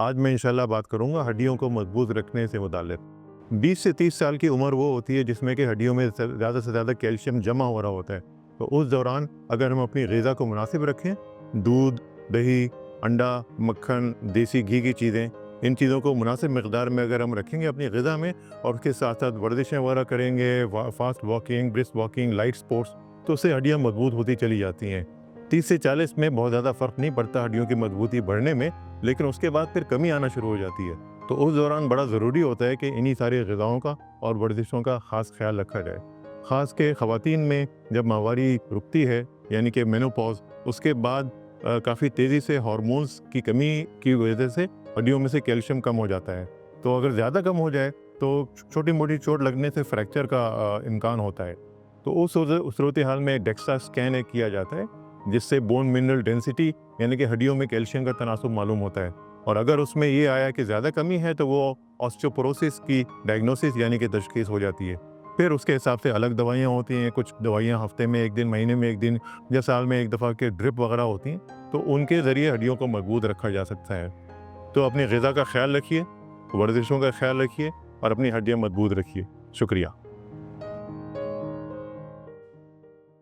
आज मैं इंशाल्लाह बात करूंगा हड्डियों को मजबूत रखने से मुताल्लिक। 20 से 30 साल की उम्र वो होती है जिसमें कि हड्डियों में ज़्यादा से ज़्यादा कैल्शियम जमा हो रहा होता है। तो उस दौरान अगर हम अपनी ग़िज़ा को मुनासिब रखें, दूध, दही, अंडा, मक्खन, देसी घी की चीज़ें, इन चीज़ों को मुनासिब मकदार में अगर हम रखेंगे अपनी ग़िज़ा में और उसके साथ साथ वर्जिशें वगैरह करेंगे, fast walking, brisk walking, light sports, तो उससे हड्डियाँ मजबूत होती चली जाती हैं। 30 से 40 में बहुत ज़्यादा फ़र्क नहीं पड़ता हड्डियों की मजबूती बढ़ने में, लेकिन उसके बाद फिर कमी आना शुरू हो जाती है। तो उस दौरान बड़ा ज़रूरी होता है कि इन्हीं सारी ग़िज़ाओं का और वर्जिशों का ख़ास ख्याल रखा जाए। ख़ास के ख़वातीन में जब माहवारी रुकती है, यानी कि मेनोपॉज़, उसके बाद काफ़ी तेज़ी से हार्मोन्स की कमी की वजह से हड्डियों में से कैल्शियम कम हो जाता है। तो अगर ज़्यादा कम हो जाए तो छोटी मोटी चोट लगने से फ्रैक्चर का इम्कान होता है। तो उस सूरत हाल में डेक्सा स्कैन किया जाता है, जिससे बोन मिनरल डेंसिटी यानी कि हड्डियों में कैल्शियम का तनासुब मालूम होता है। और अगर उसमें ये आया कि ज़्यादा कमी है तो वो ऑस्टियोपोरोसिस की डायग्नोसिस यानी कि तशख़ीस हो जाती है। फिर उसके हिसाब से अलग दवाइयाँ होती हैं, कुछ दवाइयाँ हफ्ते में 1 दिन, महीने में 1 दिन या साल में 1 दफ़ा के ड्रिप वगैरह होती हैं, तो उनके ज़रिए हड्डियों को मजबूत रखा जा सकता है। तो अपनी ग़िज़ा का ख़्याल रखिए, वर्जिशों का ख़्याल रखिए और अपनी हड्डियाँ मजबूत रखिए। शुक्रिया।